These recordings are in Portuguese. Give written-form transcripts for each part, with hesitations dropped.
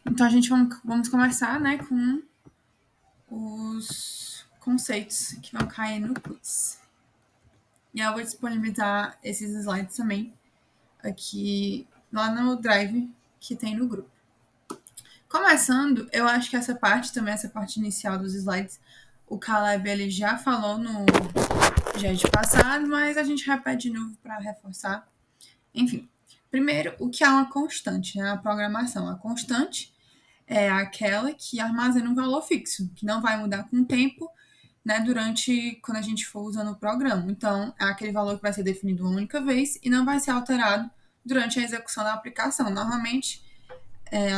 Então, vamos começar, né, com os conceitos que vão cair no quiz. E eu vou disponibilizar esses slides também aqui lá no Drive que tem no grupo. Começando, eu acho que essa parte inicial dos slides, o Caleb ele já falou no GED passado, mas a gente repete de novo para reforçar. Enfim, primeiro, o que é uma constante, né? A programação. A constante é aquela que armazena um valor fixo, que não vai mudar com o tempo, né, quando a gente for usando o programa. Então, é aquele valor que vai ser definido uma única vez e não vai ser alterado durante a execução da aplicação. Normalmente,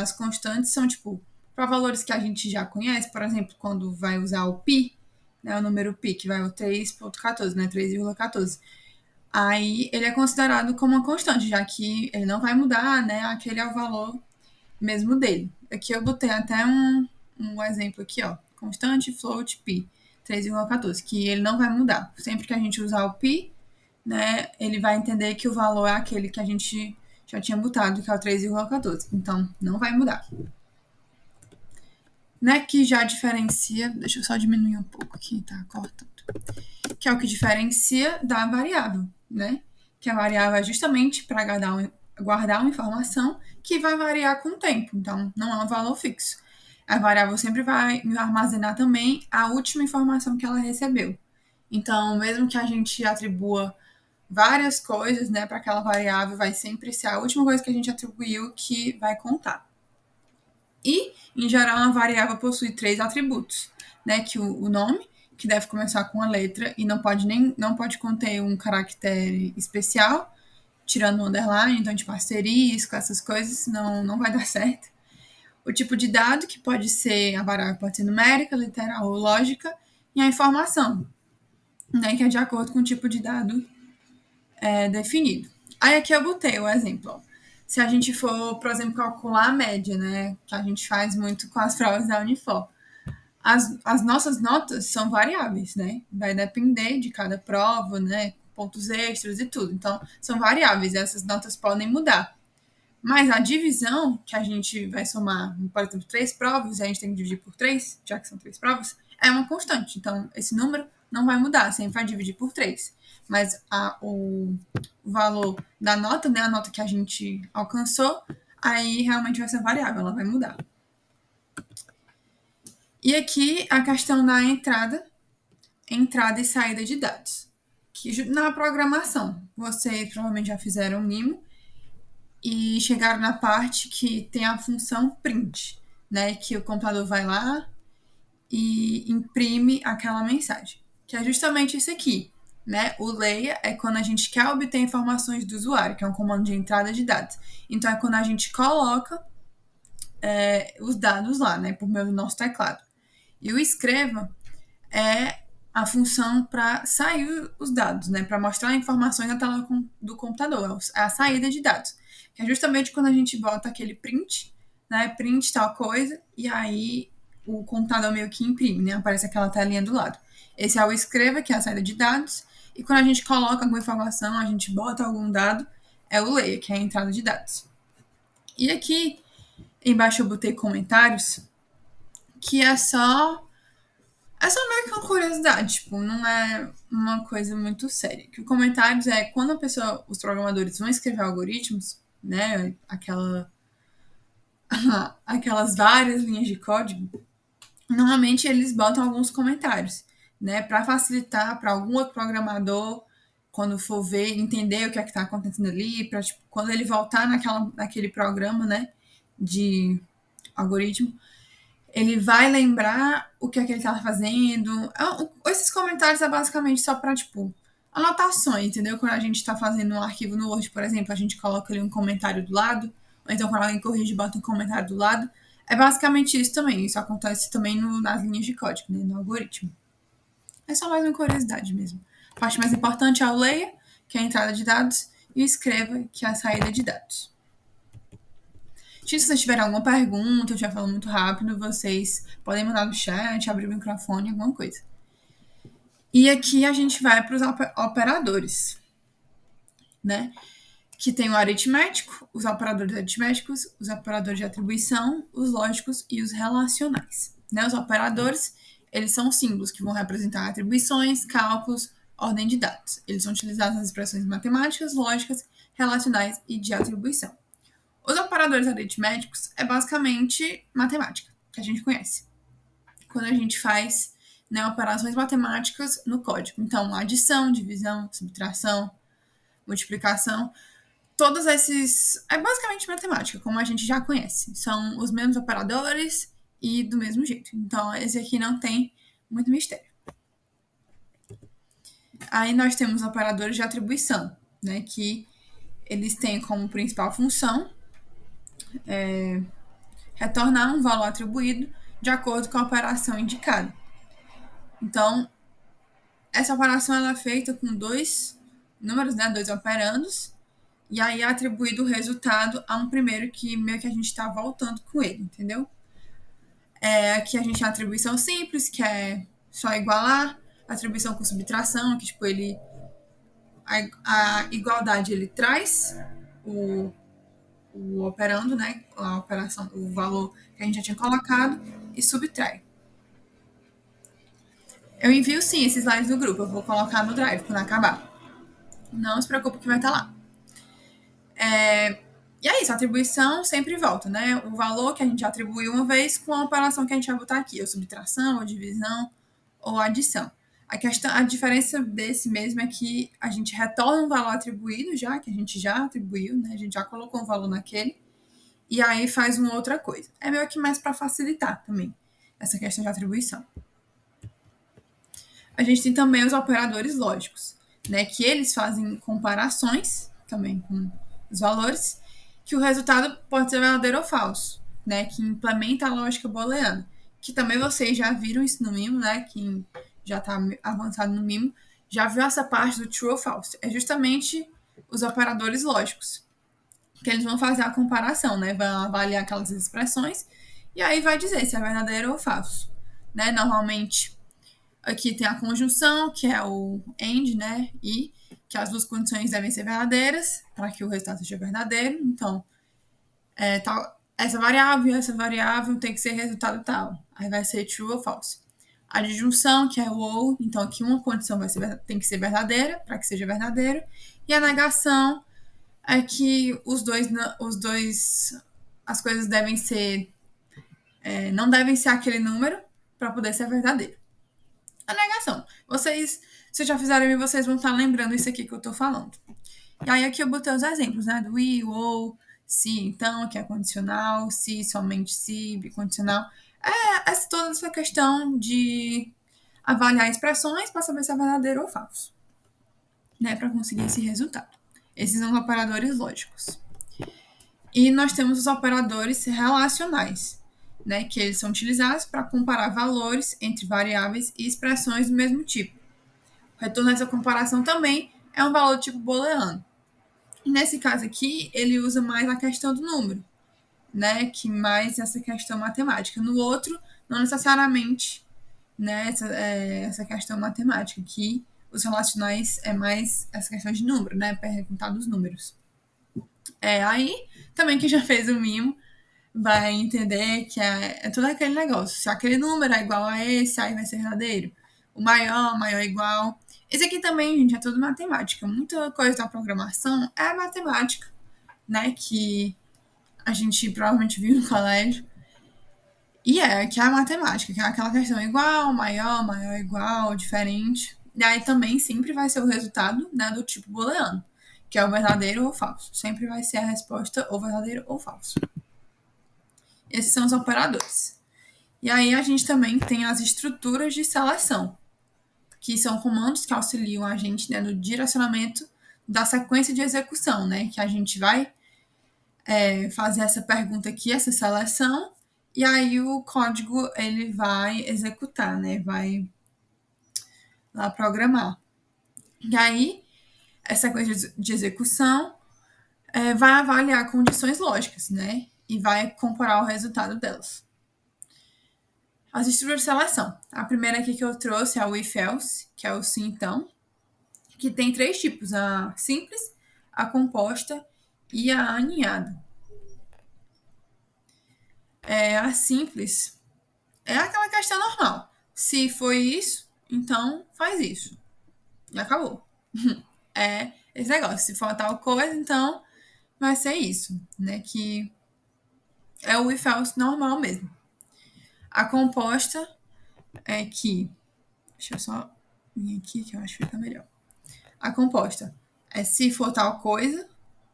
as constantes são, tipo, para valores que a gente já conhece, por exemplo, quando vai usar o pi, né, o número pi, que vai o 3,14, né, 3,14. Aí, ele é considerado como uma constante, já que ele não vai mudar, né, aquele é o valor mesmo dele. Aqui eu botei até um exemplo aqui, ó. Constante float pi, 3,14, que ele não vai mudar. Sempre que a gente usar o pi, né, ele vai entender que o valor é aquele que a gente já tinha botado, que é o 3,14. Então, não vai mudar. Né, que já diferencia, deixa eu só diminuir um pouco aqui, tá cortando. Que é o que diferencia da variável, né? Que a variável é justamente para guardar uma informação que vai variar com o tempo, então não é um valor fixo. A variável sempre vai armazenar também a última informação que ela recebeu. Então, mesmo que a gente atribua várias coisas, né, para aquela variável, vai sempre ser a última coisa que a gente atribuiu que vai contar. E, em geral, uma variável possui 3 atributos, né, que o nome, que deve começar com a letra e não pode conter um caractere especial, tirando o underline, então tipo asterisco, essas coisas, não vai dar certo. O tipo de dado, que pode ser, a variável pode ser numérica, literal ou lógica, e a informação, né, que é de acordo com o tipo de dado definido. Aí aqui eu botei o exemplo, ó. Se a gente for, por exemplo, calcular a média, né, que a gente faz muito com as provas da Unifor, as nossas notas são variáveis, né? Vai depender de cada prova, né? Pontos extras e tudo. Então, são variáveis, essas notas podem mudar. Mas a divisão, que a gente vai somar, por exemplo, 3 provas, e a gente tem que dividir por 3, já que são 3 provas, é uma constante. Então, esse número não vai mudar, sempre vai dividir por 3. Mas o valor da nota, né, a nota que a gente alcançou, aí realmente vai ser variável, ela vai mudar. E aqui a questão da entrada e saída de dados. Que na programação, vocês provavelmente já fizeram mimo e chegaram na parte que tem a função print, né? Que o computador vai lá e imprime aquela mensagem. Que é justamente isso aqui, né? O layer é quando a gente quer obter informações do usuário, que é um comando de entrada de dados. Então, é quando a gente coloca os dados lá, né? Por meio do nosso teclado. E o escreva é a função para sair os dados, né? Para mostrar informações na tela do computador. É a saída de dados. Que é justamente quando a gente bota aquele print, né? Print tal coisa, e aí o computador meio que imprime, né? Aparece aquela telinha do lado. Esse é o escreva, que é a saída de dados. E quando a gente coloca alguma informação, a gente bota algum dado, é o layer, que é a entrada de dados. E aqui embaixo eu botei comentários, que é só meio que uma curiosidade, tipo, não é uma coisa muito séria. Que o comentários é quando os programadores vão escrever algoritmos, né, aquelas várias linhas de código, normalmente eles botam alguns comentários, né, para facilitar para algum outro programador, quando for ver, entender o que é que está acontecendo ali, para tipo, quando ele voltar naquele programa, né, de algoritmo, ele vai lembrar o que é que ele estava fazendo. Esses comentários é basicamente só para, tipo, anotações, entendeu? Quando a gente está fazendo um arquivo no Word, por exemplo, a gente coloca ali um comentário do lado, ou então quando alguém corrige, bota um comentário do lado. É basicamente isso também. Isso acontece também nas linhas de código, né? No algoritmo. É só mais uma curiosidade mesmo. A parte mais importante é o layer, que é a entrada de dados, e o escreva, que é a saída de dados. Se vocês tiverem alguma pergunta, eu estiver falando muito rápido, vocês podem mandar no chat, abrir o microfone, alguma coisa. E aqui a gente vai para os operadores, né? que tem o aritmético, os operadores aritméticos, os operadores de atribuição, os lógicos e os relacionais. Né? Os operadores, eles são símbolos que vão representar atribuições, cálculos, ordem de dados. Eles são utilizados nas expressões matemáticas, lógicas, relacionais e de atribuição. Os operadores aritméticos é basicamente matemática, que a gente conhece. Quando a gente faz, né, operações matemáticas no código. Então, adição, divisão, subtração, multiplicação, todos esses... É basicamente matemática, como a gente já conhece. São os mesmos operadores e do mesmo jeito. Então, esse aqui não tem muito mistério. Aí nós temos operadores de atribuição, né, que eles têm como principal função retornar um valor atribuído de acordo com a operação indicada. Então, essa operação ela é feita com dois números, né, dois operandos, e aí é atribuído o resultado a um primeiro que meio que a gente está voltando com ele, entendeu? Aqui a gente tem a atribuição simples, que é só igualar, atribuição com subtração, que tipo, a igualdade ele traz o operando, né, a operação, o valor que a gente já tinha colocado e subtrai. Eu envio sim esses slides no grupo, eu vou colocar no Drive quando acabar. Não se preocupe que vai estar lá. E é isso, a atribuição sempre volta, né? O valor que a gente atribuiu uma vez com a operação que a gente vai botar aqui, ou subtração, ou divisão, ou adição. A diferença desse mesmo é que a gente retorna um valor atribuído já, que a gente já atribuiu, né? A gente já colocou um valor naquele, e aí faz uma outra coisa. É meio que mais para facilitar também essa questão de atribuição. A gente tem também os operadores lógicos, né? Que eles fazem comparações também com os valores, que o resultado pode ser verdadeiro ou falso, né? Que implementa a lógica booleana. Que também vocês já viram isso no Mimo, né? Quem já está avançado no Mimo já viu essa parte do true ou false. É justamente os operadores lógicos, que eles vão fazer a comparação, né? Vão avaliar aquelas expressões e aí vai dizer se é verdadeiro ou falso, né? Normalmente aqui tem a conjunção, que é o AND, né? E que as duas condições devem ser verdadeiras para que o resultado seja verdadeiro. Então, essa variável tem que ser resultado tal. Aí vai ser true ou false. A disjunção, que é o ou, então aqui uma condição tem que ser verdadeira para que seja verdadeiro. E a negação é que as coisas devem ser, não devem ser aquele número para poder ser verdadeiro. A negação. Se já fizeram, vocês vão estar lembrando isso aqui que eu estou falando. E aí aqui eu botei os exemplos, né? Do e, ou, se, então, que é condicional, se, somente se, bicondicional. Toda essa questão de avaliar expressões para saber se é verdadeiro ou falso, né? Para conseguir esse resultado. Esses são os operadores lógicos. E nós temos os operadores relacionais, né? Que eles são utilizados para comparar valores entre variáveis e expressões do mesmo tipo. O retorno dessa comparação também é um valor tipo booleano. Nesse caso aqui, ele usa mais a questão do número, né? Que mais essa questão matemática. No outro, não necessariamente, né? Essa questão matemática. Aqui, os relacionais é mais essa questão de número, né? Perguntar dos números. Aí, também quem já fez o mimo vai entender que é todo aquele negócio. Se aquele número é igual a esse, aí vai ser verdadeiro. O maior igual. Esse aqui também, gente, é tudo matemática. Muita coisa da programação é matemática, né? Que a gente provavelmente viu no colégio. E que é a matemática, que é aquela questão igual, maior igual, diferente. E aí também sempre vai ser o resultado, né, do tipo booleano, que é o verdadeiro ou falso. Sempre vai ser a resposta ou verdadeiro ou falso. Esses são os operadores. E aí a gente também tem as estruturas de seleção, que são comandos que auxiliam a gente, né, no direcionamento da sequência de execução, né? Que a gente vai fazer essa pergunta aqui, essa seleção, e aí o código ele vai executar, né? Vai lá programar. E aí, essa sequência de execução vai avaliar condições lógicas, né? E vai comparar o resultado delas. As estruturas de seleção. A primeira aqui que eu trouxe é o if-else, que é o sim então, que tem três tipos: a simples, a composta e a aninhada. A simples é aquela questão normal. Se foi isso, então faz isso. E acabou. É esse negócio. Se for tal coisa, então vai ser isso, né? Que é o if else normal mesmo. A composta é que. Deixa eu só vir aqui que eu acho que fica melhor. A composta é se for tal coisa,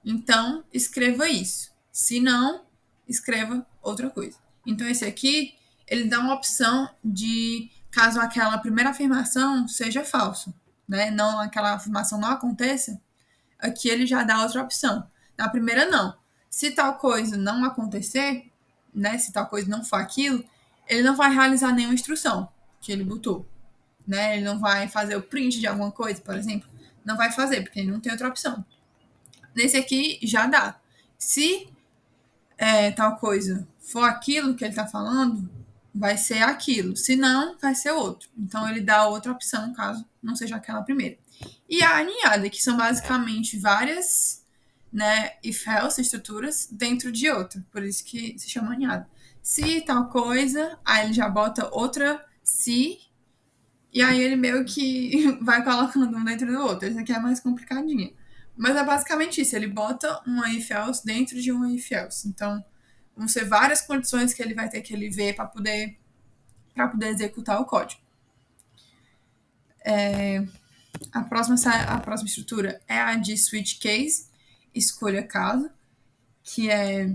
então escreva isso. Se não, escreva outra coisa. Então esse aqui, ele dá uma opção de caso aquela primeira afirmação seja falso, né? Não aquela afirmação não aconteça, aqui ele já dá outra opção. Na primeira não. Se tal coisa não acontecer, né? Se tal coisa não for aquilo, ele não vai realizar nenhuma instrução que ele botou, né? Ele não vai fazer o print de alguma coisa, por exemplo. Não vai fazer, porque ele não tem outra opção. Nesse aqui, já dá. Se tal coisa for aquilo que ele está falando, vai ser aquilo. Se não, vai ser outro. Então, ele dá outra opção, caso não seja aquela primeira. E a aninhada, que são basicamente várias, né, if else estruturas dentro de outra. Por isso que se chama aninhada. Se tal coisa, aí ele já bota outra se, e aí ele meio que vai colocando um dentro do outro. Esse aqui é mais complicadinho. Mas é basicamente isso. Ele bota uma if else dentro de uma if else. Então, vão ser várias condições que ele vai ter que ele ver para poder executar o código. A próxima estrutura é a de switch case, escolha caso, que é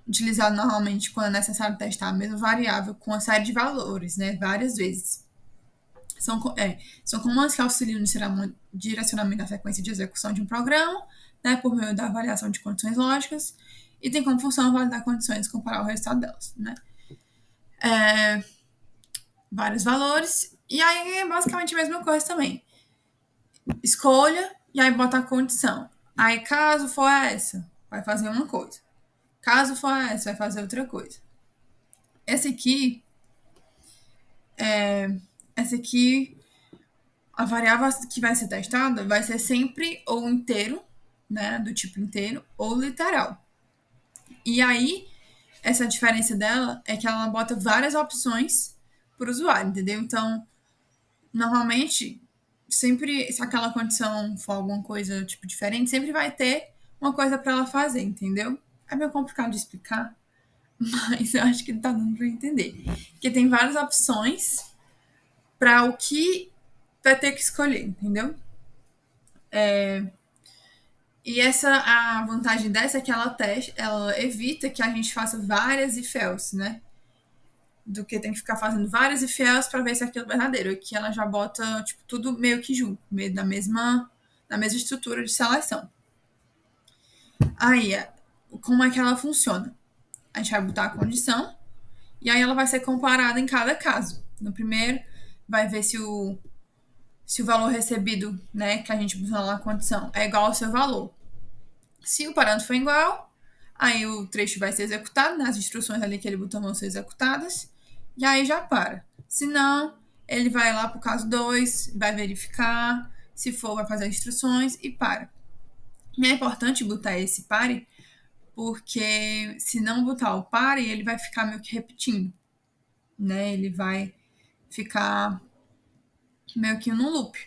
utilizado normalmente quando é necessário testar a mesma variável com uma série de valores, né, várias vezes. São comandos que auxiliam no direcionamento da sequência de execução de um programa, né, por meio da avaliação de condições lógicas, e tem como função validar condições e comparar o resultado delas, né. Vários valores, e aí é basicamente a mesma coisa também. Escolha, e aí bota a condição. Aí, caso for essa, vai fazer uma coisa. Caso for essa, vai fazer outra coisa. Essa aqui, a variável que vai ser testada vai ser sempre ou inteiro, né, do tipo inteiro, ou literal. E aí, essa diferença dela é que ela bota várias opções para o usuário, entendeu? Então, normalmente, sempre, se aquela condição for alguma coisa, tipo, diferente, sempre vai ter uma coisa para ela fazer, entendeu? É meio complicado de explicar, mas eu acho que tá dando para entender. Porque tem várias opções para o que vai ter que escolher, entendeu? E a vantagem dessa é que ela evita que a gente faça várias if else, né? Do que tem que ficar fazendo várias if else para ver se aquilo é verdadeiro. Aqui ela já bota, tipo, tudo meio que junto, meio da mesma estrutura de seleção. Aí, como é que ela funciona? A gente vai botar a condição e aí ela vai ser comparada em cada caso. No primeiro, vai ver se o valor recebido, né, que a gente botou lá na condição, é igual ao seu valor. Se o parâmetro for igual, aí o trecho vai ser executado, né, as instruções ali que ele botou vão ser executadas, e aí já para. Se não, ele vai lá para o caso 2, vai verificar, se for, vai fazer as instruções e para. E é importante botar esse pare, porque se não botar o pare, ele vai ficar meio que repetindo, né? Ele vai ficar meio que no loop.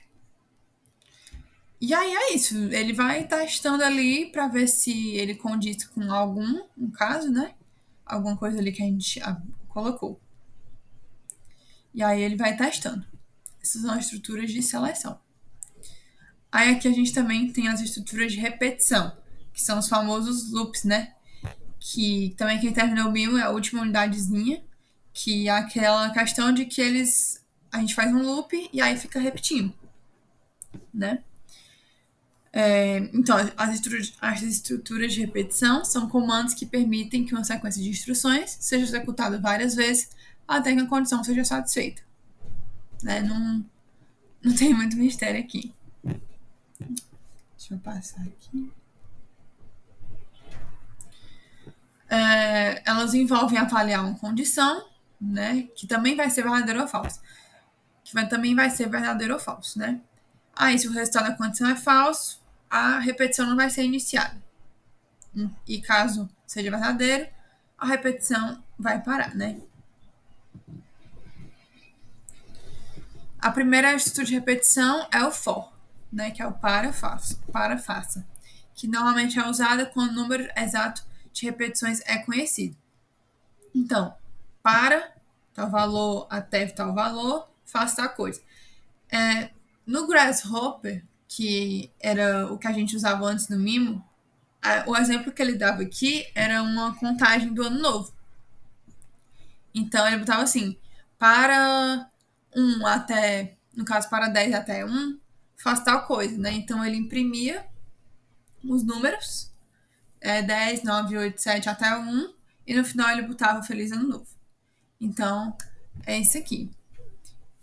E aí é isso, ele vai testando ali para ver se ele condiz com um caso, né? Alguma coisa ali que a gente colocou. E aí ele vai testando. Essas são as estruturas de seleção. Aí aqui a gente também tem as estruturas de repetição, que são os famosos loops, né? Que também quem terminou o 1000 é a última unidadezinha, que é aquela questão de que a gente faz um loop e aí fica repetindo, né? Então, as estruturas de repetição são comandos que permitem que uma sequência de instruções seja executada várias vezes até que a condição seja satisfeita. Né? Não tem muito mistério aqui. Deixa eu passar aqui. Elas envolvem avaliar uma condição, né, que também vai ser verdadeiro ou falso. Também vai ser verdadeiro ou falso, né? Aí, se o resultado da condição é falso, a repetição não vai ser iniciada. E caso seja verdadeiro, a repetição vai parar, né? A primeira estrutura de repetição é o for, né? Que é o para-faça, que normalmente é usada quando o número exato de repetições é conhecido. Então, para tal valor até tal valor, faça tal coisa. No Grasshopper, que era o que a gente usava antes no Mimo, o exemplo que ele dava aqui era uma contagem do ano novo. Então, ele botava assim, para 1 até, no caso, para 10 até 1, faça tal coisa, né? Então, ele imprimia os números, 10, 9, 8, 7 até 1, e no final ele botava Feliz Ano Novo. Então, é isso aqui.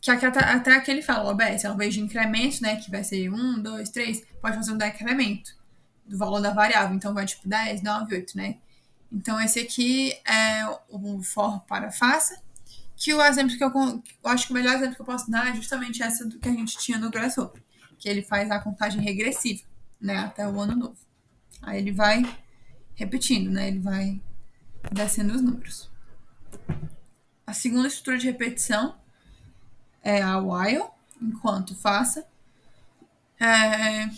Que até aqui ele fala, o OBS, ao invés de incremento, né, que vai ser 1, 2, 3, pode fazer um decremento do valor da variável. Então, vai tipo 10, 9, 8, né? Então, esse aqui é o for para faça, que o exemplo que eu acho que o melhor exemplo que eu posso dar é justamente essa do que a gente tinha no Grasshopper, que ele faz a contagem regressiva, né, até o ano novo. Aí ele vai repetindo, né, ele vai descendo os números. A segunda estrutura de repetição é a while, enquanto faça. É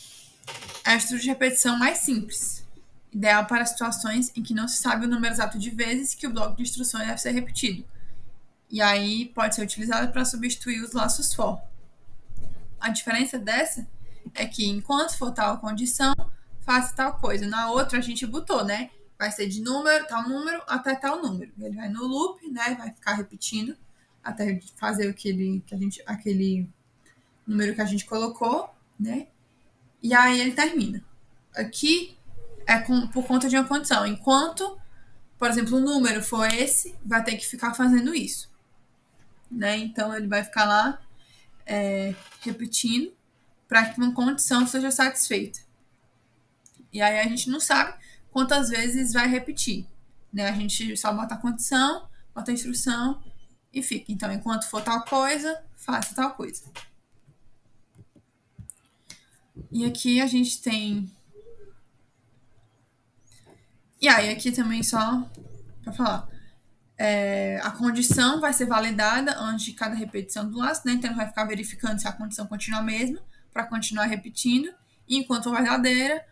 a estrutura de repetição mais simples, ideal para situações em que não se sabe o número exato de vezes que o bloco de instruções deve ser repetido. E aí pode ser utilizada para substituir os laços for. A diferença dessa é que enquanto for tal condição, faça tal coisa. Na outra a gente botou, né? Vai ser de tal número até tal número. Ele vai no loop, né? Vai ficar repetindo até fazer aquele número que a gente colocou, né? E aí ele termina. Aqui é por conta de uma condição. Enquanto, por exemplo, o número for esse, vai ter que ficar fazendo isso, né? Então ele vai ficar lá repetindo para que uma condição seja satisfeita. E aí a gente não sabe quantas vezes vai repetir, né? A gente só bota a condição, bota a instrução e fica. Então, enquanto for tal coisa, faça tal coisa. E aqui a gente tem. E aí, aqui também só para falar. A condição vai ser validada antes de cada repetição do laço, né? Então ele vai ficar verificando se a condição continua a mesma para continuar repetindo. E enquanto for verdadeira,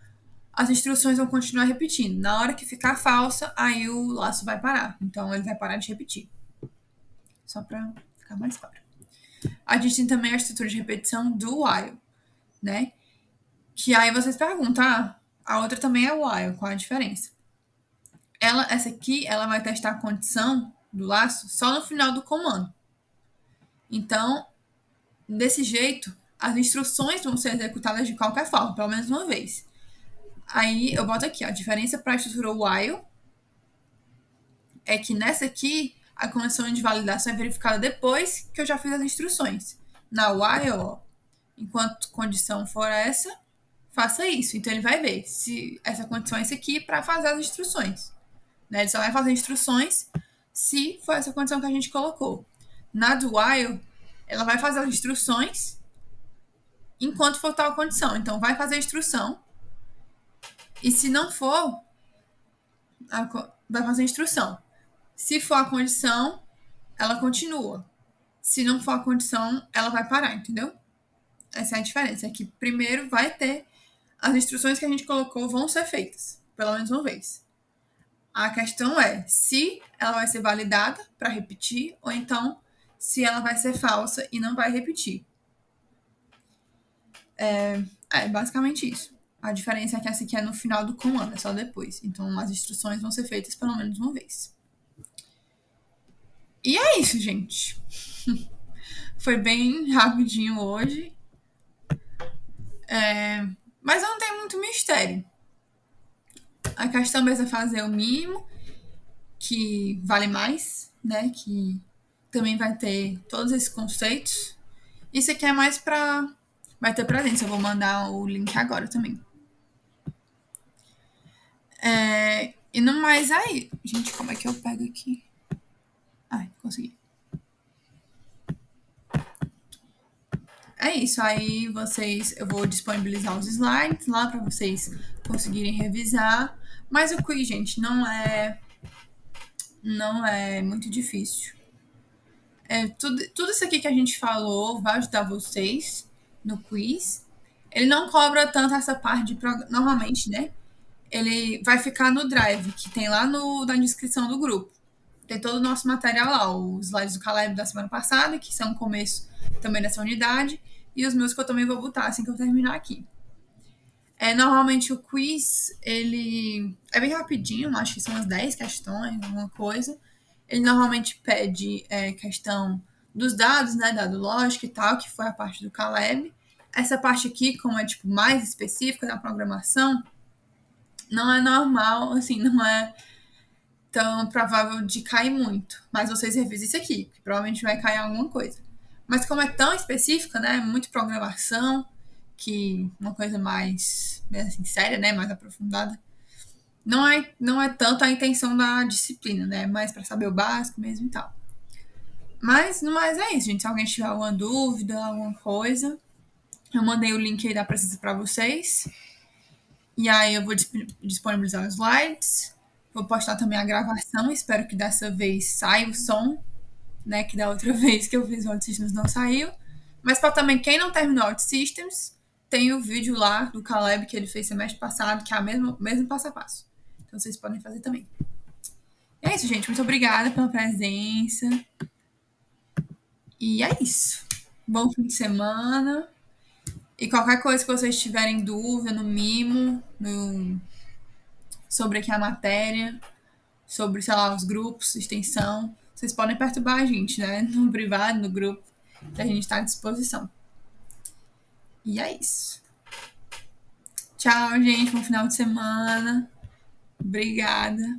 as instruções vão continuar repetindo. Na hora que ficar falsa, aí o laço vai parar. Então ele vai parar de repetir. Só para ficar mais claro. A gente tem também a estrutura de repetição do while, né? Que aí vocês perguntam, a outra também é while, qual a diferença? Essa aqui, ela vai testar a condição do laço só no final do comando. Então, desse jeito, as instruções vão ser executadas de qualquer forma, pelo menos uma vez. Aí eu boto aqui, a diferença para a estrutura while é que nessa aqui, a condição de validação é verificada depois que eu já fiz as instruções. Na while, ó, enquanto condição for essa, faça isso. Então ele vai ver se essa condição é essa aqui para fazer as instruções. Né? Ele só vai fazer instruções se for essa condição que a gente colocou. Na do while, ela vai fazer as instruções enquanto for tal condição. Então, vai fazer a instrução. E se não for, vai fazer a instrução. Se for a condição, ela continua. Se não for a condição, ela vai parar, entendeu? Essa é a diferença. É que primeiro vai ter as instruções que a gente colocou vão ser feitas, pelo menos uma vez. A questão é se ela vai ser validada para repetir ou então se ela vai ser falsa e não vai repetir. É basicamente isso. A diferença é que essa aqui é no final do comando, é só depois. Então as instruções vão ser feitas pelo menos uma vez. E é isso, gente. Foi bem rapidinho hoje. Mas não tem muito mistério. A questão mesmo é fazer o mínimo, que vale mais, né? Que também vai ter todos esses conceitos. Isso aqui é mais pra. Vai ter presente. Eu vou mandar o link agora também. E no mais aí. Gente, como é que eu pego aqui? Ai, consegui. é isso. Aí eu vou disponibilizar os slides lá para vocês conseguirem revisar. Mas o quiz, gente, não é muito difícil. Tudo isso aqui que a gente falou vai ajudar vocês no quiz. Ele não cobra tanto essa parte normalmente, né? Ele vai ficar no drive, que tem lá na descrição do grupo. Tem todo o nosso material lá, os slides do Caleb da semana passada, que são o começo também dessa unidade, e os meus que eu também vou botar assim que eu terminar aqui. Normalmente o quiz, ele é bem rapidinho, acho que são umas 10 questões, alguma coisa. Ele normalmente pede questão dos dados, né, dado lógico e tal, que foi a parte do Caleb. Essa parte aqui, como é tipo mais específica da programação, não é normal, assim, não é tão provável de cair muito. Mas vocês revisem isso aqui, que provavelmente vai cair alguma coisa. Mas como é tão específica, né, muito programação, que uma coisa mais assim, séria, né, mais aprofundada, não é tanto a intenção da disciplina, né, mais para saber o básico mesmo e tal. Mas no mais é isso, gente. Se alguém tiver alguma dúvida, alguma coisa, eu mandei o link aí da presença para vocês. E aí eu vou disponibilizar os slides. Vou postar também a gravação. Espero que dessa vez saia o som, né? Que da outra vez que eu fiz o OutSystems não saiu. Mas para também quem não terminou o OutSystems, tem o vídeo lá do Caleb que ele fez semestre passado, que é o mesmo passo a passo. Então vocês podem fazer também. E é isso, gente. Muito obrigada pela presença. E é isso. Bom fim de semana. E qualquer coisa que vocês tiverem dúvida no mimo, sobre aqui a matéria, sobre, sei lá, os grupos, extensão, vocês podem perturbar a gente, né? No privado, no grupo, que a gente está à disposição. E é isso. Tchau, gente. Bom final de semana. Obrigada.